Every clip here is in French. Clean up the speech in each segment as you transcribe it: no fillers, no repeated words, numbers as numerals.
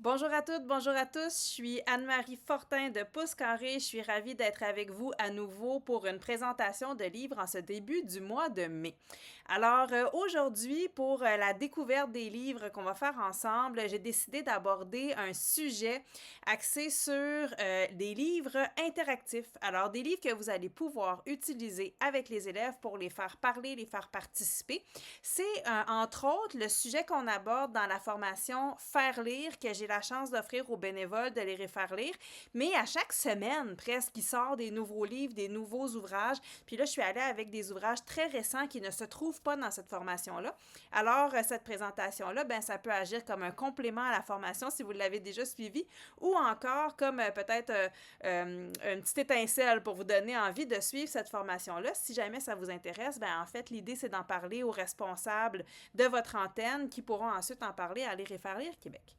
Bonjour à toutes, bonjour à tous. Je suis Anne-Marie Fortin de Pouce Carré. Je suis ravie d'être avec vous à nouveau pour une présentation de livres en ce début du mois de mai. Alors aujourd'hui, pour la découverte des livres qu'on va faire ensemble, j'ai décidé d'aborder un sujet axé sur des livres interactifs. Alors des livres que vous allez pouvoir utiliser avec les élèves pour les faire parler, les faire participer. C'est entre autres le sujet qu'on aborde dans la formation Faire lire que j'ai la chance d'offrir aux bénévoles de les faire lire. Mais à chaque semaine, presque, il sort des nouveaux livres, des nouveaux ouvrages. Puis là, je suis allée avec des ouvrages très récents qui ne se trouvent pas dans cette formation-là. Alors, cette présentation-là, ben, ça peut agir comme un complément à la formation si vous l'avez déjà suivi ou encore comme peut-être une petite étincelle pour vous donner envie de suivre cette formation-là. Si jamais ça vous intéresse, ben, en fait, l'idée, c'est d'en parler aux responsables de votre antenne qui pourront ensuite en parler à Lire et faire lire Québec.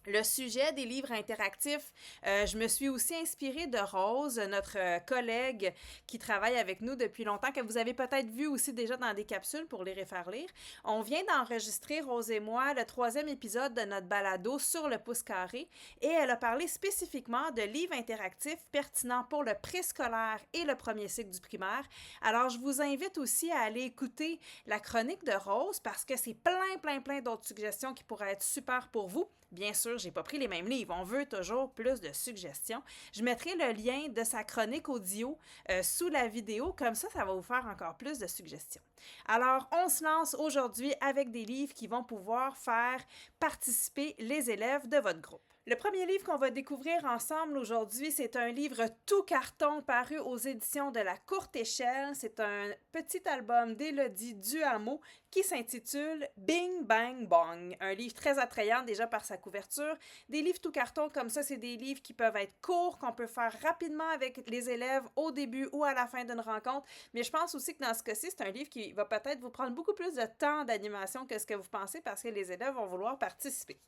Le sujet des livres interactifs, je me suis aussi inspirée de Rose, notre collègue qui travaille avec nous depuis longtemps, que vous avez peut-être vu aussi déjà dans des capsules pour Lire et faire lire. On vient d'enregistrer, Rose et moi, le 3e épisode de notre balado sur le pouce carré et elle a parlé spécifiquement de livres interactifs pertinents pour le préscolaire et le premier cycle du primaire. Alors, je vous invite aussi à aller écouter la chronique de Rose parce que c'est plein d'autres suggestions qui pourraient être super pour vous. Bien sûr, j'ai pas pris les mêmes livres. On veut toujours plus de suggestions. Je mettrai le lien de sa chronique audio sous la vidéo. Comme ça va vous faire encore plus de suggestions. Alors, on se lance aujourd'hui avec des livres qui vont pouvoir faire participer les élèves de votre groupe. Le premier livre qu'on va découvrir ensemble aujourd'hui, c'est un livre tout carton paru aux éditions de La Courte Échelle. C'est un petit album d'Élodie Duhamel qui s'intitule Bing Bang Bong. Un livre très attrayant déjà par sa couverture. Des livres tout carton comme ça, c'est des livres qui peuvent être courts, qu'on peut faire rapidement avec les élèves au début ou à la fin d'une rencontre. Mais je pense aussi que dans ce cas-ci, c'est un livre qui va peut-être vous prendre beaucoup plus de temps d'animation que ce que vous pensez parce que les élèves vont vouloir participer.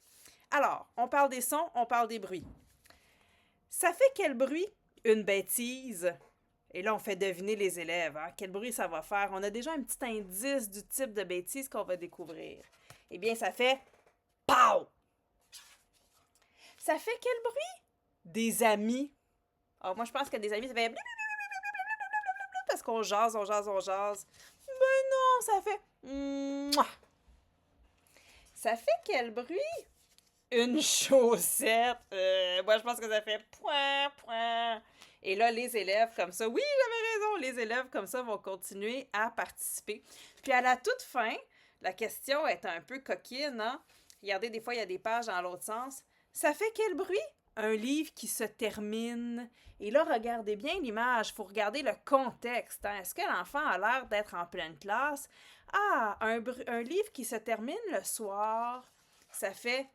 Alors, on parle des sons, on parle des bruits. Ça fait quel bruit? Une bêtise. Et là, on fait deviner les élèves. Hein? Quel bruit ça va faire? On a déjà un petit indice du type de bêtise qu'on va découvrir. Eh bien, ça fait POW! Ça fait quel bruit? Des amis. Alors, moi, je pense que des amis, ça fait parce qu'on jase, on jase, on jase. Mais non, ça fait mouah. Ça fait quel bruit? Une chaussette. Moi, je pense que ça fait point, point. Et là, les élèves comme ça, oui, j'avais raison, les élèves comme ça vont continuer à participer. Puis à la toute fin, la question est un peu coquine, hein? Regardez, des fois, il y a des pages dans l'autre sens. Ça fait quel bruit? Un livre qui se termine. Et là, regardez bien l'image. Il faut regarder le contexte. Hein? Est-ce que l'enfant a l'air d'être en pleine classe? Ah, un livre qui se termine le soir. Ça fait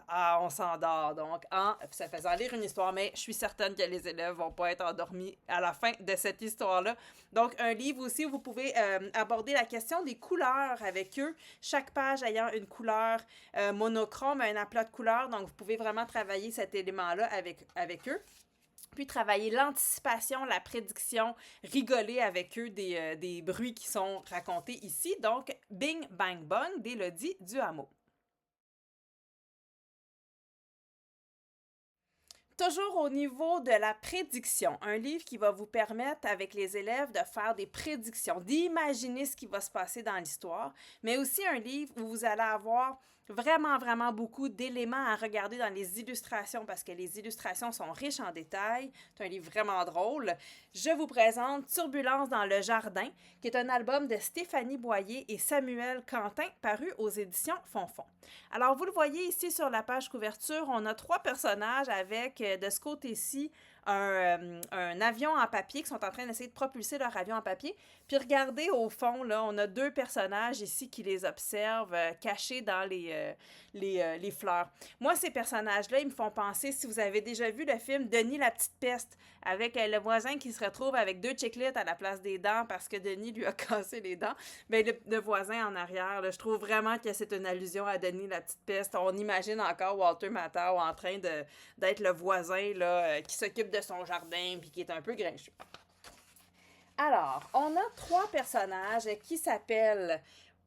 ah, on s'endort donc en ça faisant lire une histoire, mais je suis certaine que les élèves vont pas être endormis à la fin de cette histoire-là. Donc, un livre aussi où vous pouvez aborder la question des couleurs avec eux, chaque page ayant une couleur monochrome, un aplat de couleurs, donc vous pouvez vraiment travailler cet élément-là avec eux. Puis travailler l'anticipation, la prédiction, rigoler avec eux des bruits qui sont racontés ici. Donc, Bing Bang Bong d'Élodie Duhamel. Toujours au niveau de la prédiction, un livre qui va vous permettre avec les élèves de faire des prédictions, d'imaginer ce qui va se passer dans l'histoire, mais aussi un livre où vous allez avoir vraiment beaucoup d'éléments à regarder dans les illustrations parce que les illustrations sont riches en détails. C'est un livre vraiment drôle. Je vous présente Turbulence dans le jardin, qui est un album de Stéphanie Boyer et Samuel Quentin paru aux éditions Fonfon. Alors, vous le voyez ici sur la page couverture, on a 3 personnages avec, de ce côté-ci, un avion en papier qui sont en train d'essayer de propulser leur avion en papier. Puis regardez au fond, là, on a 2 personnages ici qui les observent cachés dans les fleurs. Moi, ces personnages-là, ils me font penser, si vous avez déjà vu le film Denis la petite peste, avec le voisin qui se retrouve avec 2 chiclettes à la place des dents parce que Denis lui a cassé les dents. Bien, le voisin en arrière, là, je trouve vraiment que c'est une allusion à Denis la petite peste. On imagine encore Walter Matthau en train d'être le voisin là, qui s'occupe de son jardin puis qui est un peu grincheux. Alors, on a 3 personnages qui s'appellent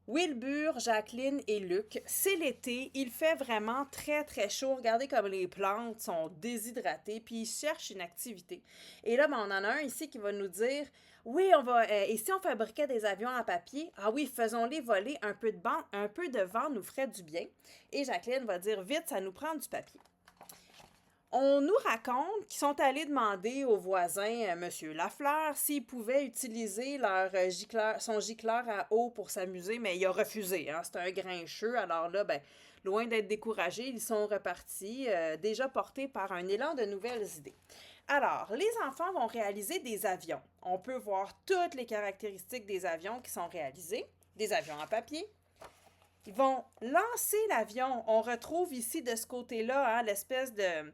Wilbur, Jacqueline et Luc, c'est l'été, il fait vraiment très très chaud. Regardez comme les plantes sont déshydratées, puis ils cherchent une activité. Et là, ben, on en a un ici qui va nous dire, oui, on va, et si on fabriquait des avions en papier, ah oui, faisons-les voler, un peu de vent nous ferait du bien. Et Jacqueline va dire, vite, ça nous prend du papier. On nous raconte qu'ils sont allés demander au voisin, M. Lafleur, s'il pouvait utiliser son gicleur à eau pour s'amuser, mais il a refusé. Hein? C'est un grincheux. Alors là, ben, loin d'être découragés, ils sont repartis, déjà portés par un élan de nouvelles idées. Alors, les enfants vont réaliser des avions. On peut voir toutes les caractéristiques des avions qui sont réalisés. Des avions en papier. Ils vont lancer l'avion. On retrouve ici de ce côté-là, hein, l'espèce de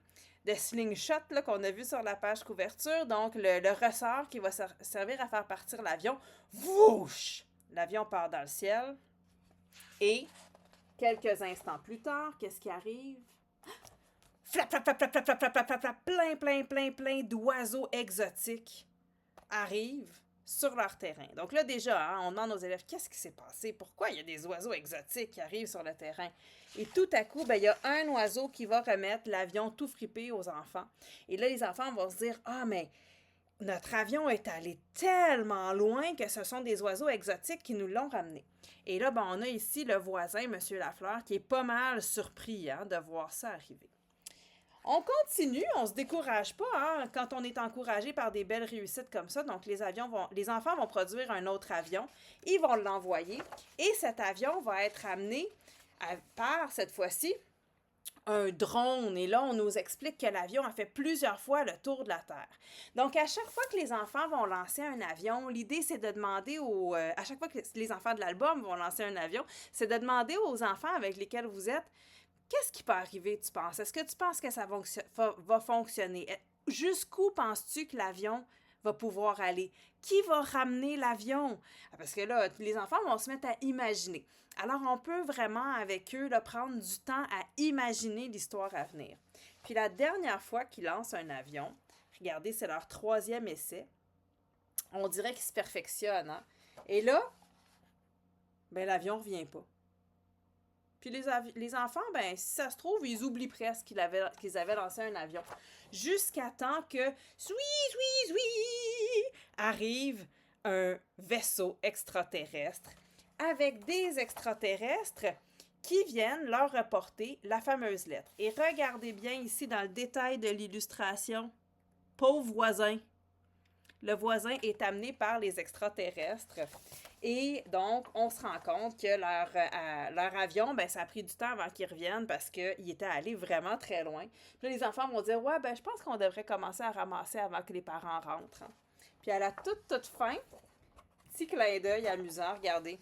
slingshot là, qu'on a vu sur la page couverture. Donc, le ressort qui va servir à faire partir l'avion. Vouch! L'avion part dans le ciel. Et, quelques instants plus tard, qu'est-ce qui arrive? Flap, flap, flap, flap, flap, flap, flap, flap, flap, plein d'oiseaux exotiques arrivent sur leur terrain. Donc là, déjà, hein, on demande aux élèves, qu'est-ce qui s'est passé? Pourquoi il y a des oiseaux exotiques qui arrivent sur le terrain? Et tout à coup, ben, il y a un oiseau qui va remettre l'avion tout fripé aux enfants. Et là, les enfants vont se dire, ah, mais notre avion est allé tellement loin que ce sont des oiseaux exotiques qui nous l'ont ramené. Et là, ben, on a ici le voisin, M. Lafleur, qui est pas mal surpris hein, de voir ça arriver. On continue, on se décourage pas hein, quand on est encouragé par des belles réussites comme ça. Donc, les enfants vont produire un autre avion, ils vont l'envoyer et cet avion va être amené par, cette fois-ci, un drone. Et là, on nous explique que l'avion a fait plusieurs fois le tour de la Terre. Donc, à chaque fois que les enfants vont lancer un avion, l'idée, c'est de demander à chaque fois que les enfants de l'album vont lancer un avion, c'est de demander aux enfants avec lesquels vous êtes, qu'est-ce qui peut arriver, tu penses? Est-ce que tu penses que ça va fonctionner? Jusqu'où penses-tu que l'avion va pouvoir aller? Qui va ramener l'avion? Parce que là, les enfants vont se mettre à imaginer. Alors, on peut vraiment, avec eux, là, prendre du temps à imaginer l'histoire à venir. Puis la dernière fois qu'ils lancent un avion, regardez, c'est leur 3e essai, on dirait qu'ils se perfectionnent. Hein? Et là, ben l'avion ne revient pas. Puis les enfants, ben si ça se trouve, ils oublient presque qu'ils avaient lancé un avion. Jusqu'à temps que, arrive un vaisseau extraterrestre avec des extraterrestres qui viennent leur reporter la fameuse lettre. Et regardez bien ici dans le détail de l'illustration. Pauvre voisin. Le voisin est amené par les extraterrestres. Et donc, on se rend compte que leur avion, ben, ça a pris du temps avant qu'ils reviennent parce qu'ils étaient allés vraiment très loin. Puis là, les enfants vont dire, ouais, ben, je pense qu'on devrait commencer à ramasser avant que les parents rentrent. Hein. Puis à la toute fin, petit clin d'œil amusant, regardez.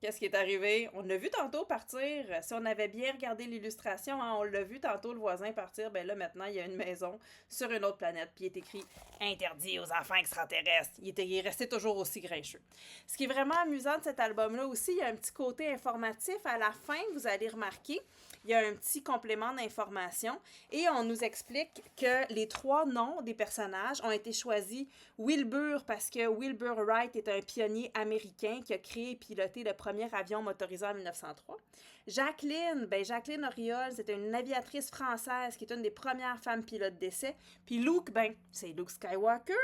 Qu'est-ce qui est arrivé? On l'a vu tantôt partir. Si on avait bien regardé l'illustration, hein, on l'a vu tantôt le voisin partir. Ben là, maintenant, il y a une maison sur une autre planète. Puis il est écrit « Interdit aux enfants extraterrestres ». Il est resté toujours aussi grincheux. Ce qui est vraiment amusant de cet album-là aussi, il y a un petit côté informatif. À la fin, vous allez remarquer, il y a un petit complément d'information et on nous explique que les 3 noms des personnages ont été choisis. Wilbur, parce que Wilbur Wright est un pionnier américain qui a créé et piloté le premier avion motorisé en 1903. Jacqueline, ben Jacqueline Auriol, c'était une aviatrice française qui est une des premières femmes pilotes d'essai. Puis Luke, ben c'est Luke Skywalker,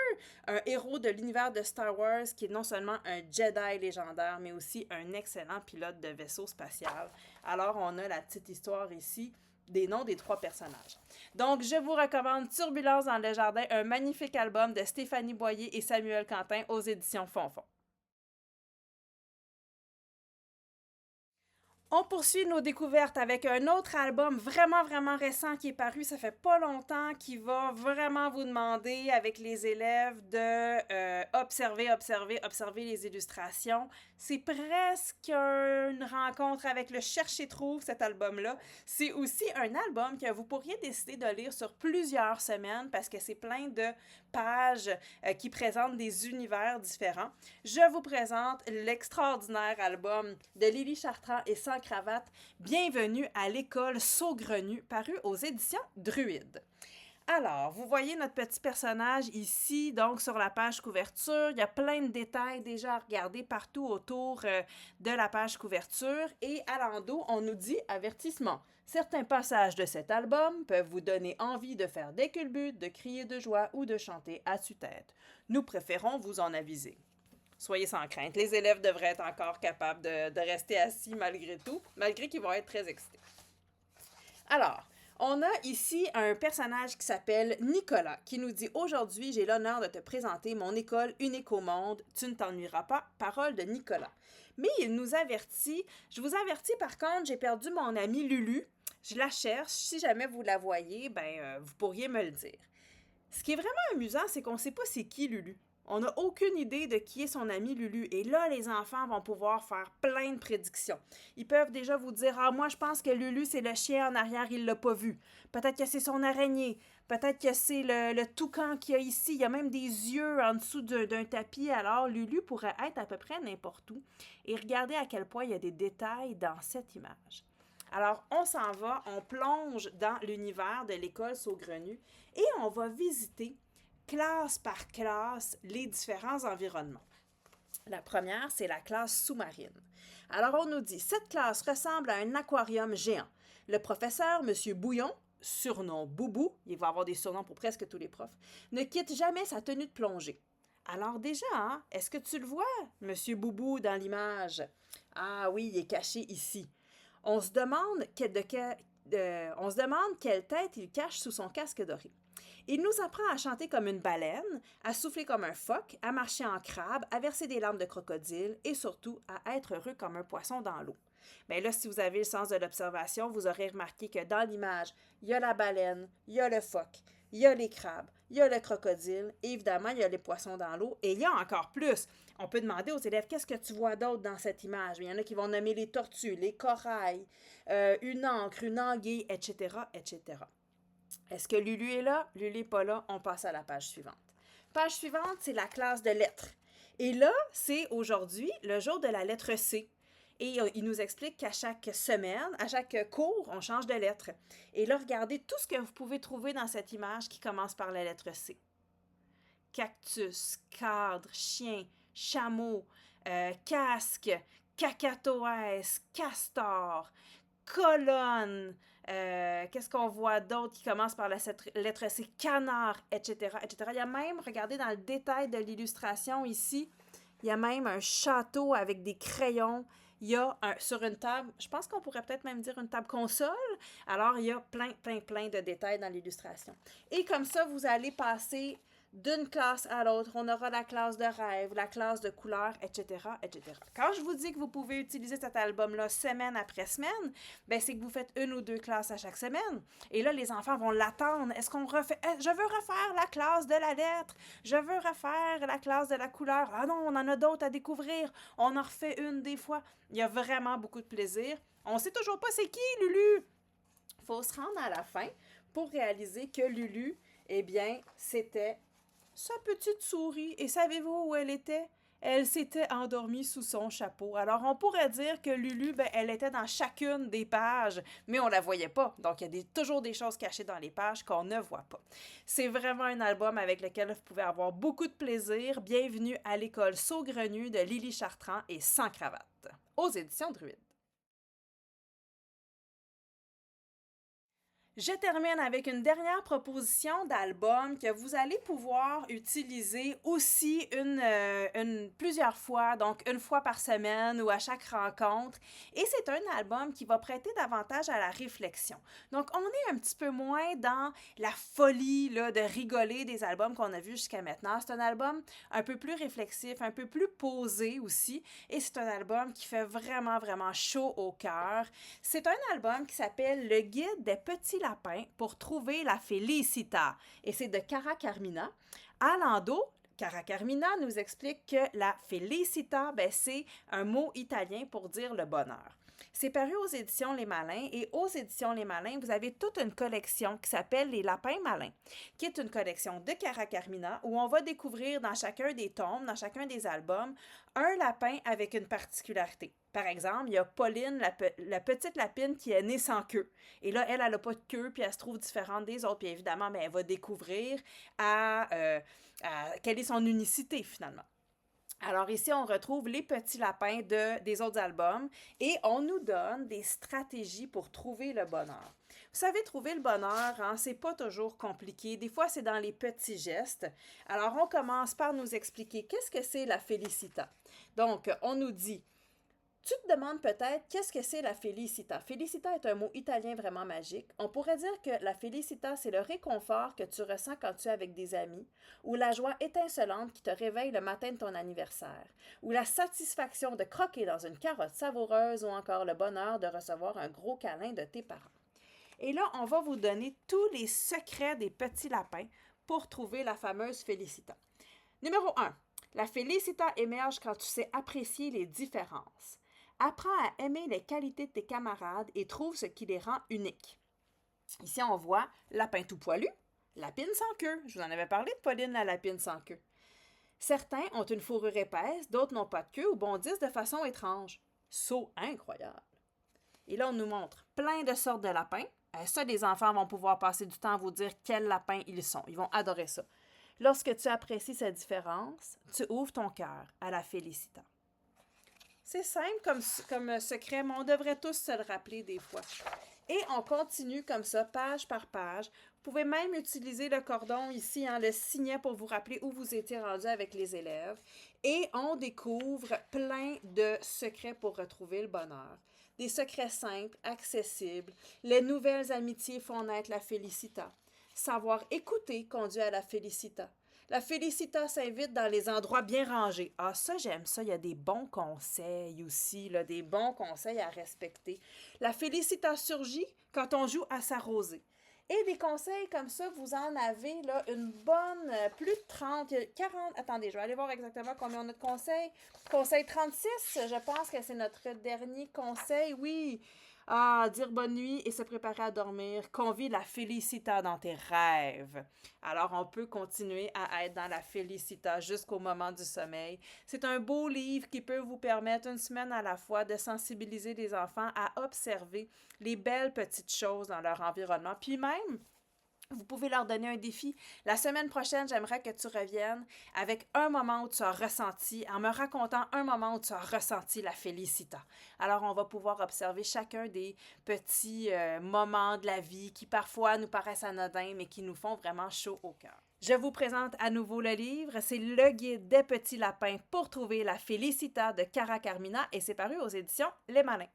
un héros de l'univers de Star Wars qui est non seulement un Jedi légendaire, mais aussi un excellent pilote de vaisseau spatial. Alors on a la petite histoire ici des noms des 3 personnages. Donc, je vous recommande Turbulence dans le jardin, un magnifique album de Stéphanie Boyer et Samuel Quentin aux éditions Fonfon. On poursuit nos découvertes avec un autre album vraiment récent qui est paru, ça fait pas longtemps, qui va vraiment vous demander avec les élèves de observer les illustrations. C'est presque une rencontre avec le Cherche-et-Trouve, cet album-là. C'est aussi un album que vous pourriez décider de lire sur plusieurs semaines parce que c'est plein de pages qui présentent des univers différents. Je vous présente l'extraordinaire album de Lily Chartrand et Sans Cravate, Bienvenue à l'école Saugrenu, paru aux éditions Druide. Alors, vous voyez notre petit personnage ici, donc sur la page couverture. Il y a plein de détails déjà à regarder partout autour de la page couverture. Et à l'endos, on nous dit avertissement. Certains passages de cet album peuvent vous donner envie de faire des culbutes, de crier de joie ou de chanter à tue-tête. Nous préférons vous en aviser. Soyez sans crainte, les élèves devraient être encore capables de rester assis malgré tout, malgré qu'ils vont être très excités. Alors, on a ici un personnage qui s'appelle Nicolas, qui nous dit « Aujourd'hui, j'ai l'honneur de te présenter mon école unique au monde. Tu ne t'ennuieras pas. » Parole de Nicolas. Mais il nous avertit « Je vous avertis par contre, j'ai perdu mon amie Lulu. Je la cherche. Si jamais vous la voyez, vous pourriez me le dire. » Ce qui est vraiment amusant, c'est qu'on ne sait pas c'est qui Lulu. On n'a aucune idée de qui est son ami Lulu. Et là, les enfants vont pouvoir faire plein de prédictions. Ils peuvent déjà vous dire « Ah, moi, je pense que Lulu, c'est le chien en arrière, il l'a pas vu. Peut-être que c'est son araignée. Peut-être que c'est le toucan qu'il y a ici. Il y a même des yeux en dessous d'un tapis. Alors, Lulu pourrait être à peu près n'importe où. Et regardez à quel point il y a des détails dans cette image. Alors, on s'en va, on plonge dans l'univers de l'école Saugrenu et on va visiter classe par classe les différents environnements. La première, c'est la classe sous-marine. Alors, on nous dit, cette classe ressemble à un aquarium géant. Le professeur, M. Bouillon, surnom Boubou, il va avoir des surnoms pour presque tous les profs, ne quitte jamais sa tenue de plongée. Alors déjà, hein, est-ce que tu le vois, M. Boubou, dans l'image? Ah oui, il est caché ici. On se demande quelle tête il cache sous son casque doré. Il nous apprend à chanter comme une baleine, à souffler comme un phoque, à marcher en crabe, à verser des larmes de crocodile et surtout à être heureux comme un poisson dans l'eau. Bien là, si vous avez le sens de l'observation, vous aurez remarqué que dans l'image, il y a la baleine, il y a le phoque, il y a les crabes, il y a le crocodile, et évidemment, il y a les poissons dans l'eau, et il y a encore plus. On peut demander aux élèves, qu'est-ce que tu vois d'autre dans cette image? Il y en a qui vont nommer les tortues, les corails, une ancre, une anguille, etc., etc. Est-ce que Lulu est là? Lulu n'est pas là. On passe à la page suivante. Page suivante, c'est la classe de lettres. Et là, c'est aujourd'hui le jour de la lettre C. Et il nous explique qu'à chaque semaine, à chaque cours, on change de lettre. Et là, regardez tout ce que vous pouvez trouver dans cette image qui commence par la lettre C. Cactus, cadre, chien, chameau, casque, cacatoès, castor, colonne, qu'est-ce qu'on voit d'autre qui commence par la lettre C? Canard, etc., etc. Il y a même, regardez dans le détail de l'illustration ici, il y a même un château avec des crayons. Il y a sur une table, je pense qu'on pourrait peut-être même dire une table console. Alors, il y a plein de détails dans l'illustration. Et comme ça, vous allez passer d'une classe à l'autre. On aura la classe de rêve, la classe de couleurs, etc., etc. Quand je vous dis que vous pouvez utiliser cet album-là semaine après semaine, c'est que vous faites une ou deux classes à chaque semaine. Et là, les enfants vont l'attendre. Est-ce qu'on refait? Je veux refaire la classe de la lettre. Je veux refaire la classe de la couleur. Ah non, on en a d'autres à découvrir. On en refait une des fois. Il y a vraiment beaucoup de plaisir. On sait toujours pas c'est qui, Lulu. Il faut se rendre à la fin pour réaliser que Lulu, c'était sa petite souris. Et savez-vous où elle était? Elle s'était endormie sous son chapeau. Alors, on pourrait dire que Lulu, elle était dans chacune des pages, mais on la voyait pas. Donc, il y a toujours des choses cachées dans les pages qu'on ne voit pas. C'est vraiment un album avec lequel vous pouvez avoir beaucoup de plaisir. Bienvenue à l'école Saugrenu de Lily Chartrand et Sans cravate, aux éditions Druide. Je termine avec une dernière proposition d'album que vous allez pouvoir utiliser aussi plusieurs fois, donc une fois par semaine ou à chaque rencontre. Et c'est un album qui va prêter davantage à la réflexion. Donc, on est un petit peu moins dans la folie là, de rigoler des albums qu'on a vus jusqu'à maintenant. C'est un album un peu plus réflexif, un peu plus posé aussi. Et c'est un album qui fait vraiment, vraiment chaud au cœur. C'est un album qui s'appelle « Le guide des petits lapin pour trouver la Felicita » et c'est de Cara Carmina. À l'endos, Cara Carmina nous explique que la Felicita, c'est un mot italien pour dire le bonheur. C'est paru aux éditions Les Malins et aux éditions Les Malins, vous avez toute une collection qui s'appelle Les Lapins Malins, qui est une collection de Cara Carmina où on va découvrir dans chacun des tomes, dans chacun des albums, un lapin avec une particularité. Par exemple, il y a Pauline, la petite lapine qui est née sans queue. Et là, elle n'a pas de queue, puis elle se trouve différente des autres. Puis évidemment, elle va découvrir quelle est son unicité finalement. Alors ici, on retrouve les petits lapins des autres albums et on nous donne des stratégies pour trouver le bonheur. Vous savez, trouver le bonheur, hein, c'est pas toujours compliqué. Des fois, c'est dans les petits gestes. Alors, on commence par nous expliquer qu'est-ce que c'est la felicita. Donc, on nous dit, tu te demandes peut-être qu'est-ce que c'est la felicita. Felicita est un mot italien vraiment magique. On pourrait dire que la felicita, c'est le réconfort que tu ressens quand tu es avec des amis, ou la joie étincelante qui te réveille le matin de ton anniversaire, ou la satisfaction de croquer dans une carotte savoureuse, ou encore le bonheur de recevoir un gros câlin de tes parents. Et là, on va vous donner tous les secrets des petits lapins pour trouver la fameuse felicita. Numéro 1. La felicita émerge quand tu sais apprécier les différences. Apprends à aimer les qualités de tes camarades et trouve ce qui les rend uniques. Ici, on voit lapin tout poilu, lapine sans queue. Je vous en avais parlé de Pauline, la lapine sans queue. Certains ont une fourrure épaisse, d'autres n'ont pas de queue ou bondissent de façon étrange. Saut incroyable. Et là, on nous montre plein de sortes de lapins. Ça, les enfants vont pouvoir passer du temps à vous dire quels lapins ils sont. Ils vont adorer ça. Lorsque tu apprécies cette différence, tu ouvres ton cœur à la félicita. C'est simple comme secret, mais on devrait tous se le rappeler des fois. Et on continue comme ça, page par page. Vous pouvez même utiliser le cordon ici, hein, le signet pour vous rappeler où vous étiez rendu avec les élèves. Et on découvre plein de secrets pour retrouver le bonheur. Des secrets simples, accessibles. Les nouvelles amitiés font naître la félicita. Savoir écouter conduit à la félicita. La félicita s'invite dans les endroits bien rangés. Ah, ça, j'aime ça. Il y a des bons conseils aussi, là, des bons conseils à respecter. La félicita surgit quand on joue à s'arroser. Et des conseils comme ça, vous en avez là une bonne, plus de 30, 40, attendez, je vais aller voir exactement combien on a de conseils. Conseil 36, je pense que c'est notre dernier conseil, oui. Ah, dire bonne nuit et se préparer à dormir. Convie la félicita dans tes rêves. Alors, on peut continuer à être dans la félicita jusqu'au moment du sommeil. C'est un beau livre qui peut vous permettre une semaine à la fois de sensibiliser les enfants à observer les belles petites choses dans leur environnement. Puis même, vous pouvez leur donner un défi. La semaine prochaine, j'aimerais que tu reviennes avec un moment où tu as ressenti, en me racontant un moment où tu as ressenti la félicita. Alors, on va pouvoir observer chacun des petits moments de la vie qui parfois nous paraissent anodins, mais qui nous font vraiment chaud au cœur. Je vous présente à nouveau le livre. C'est Le guide des petits lapins pour trouver la félicita de Cara Carmina et c'est paru aux éditions Les Malins.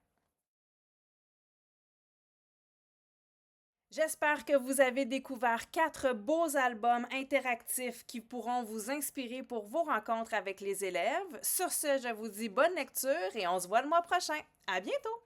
J'espère que vous avez découvert 4 beaux albums interactifs qui pourront vous inspirer pour vos rencontres avec les élèves. Sur ce, je vous dis bonne lecture et on se voit le mois prochain. À bientôt!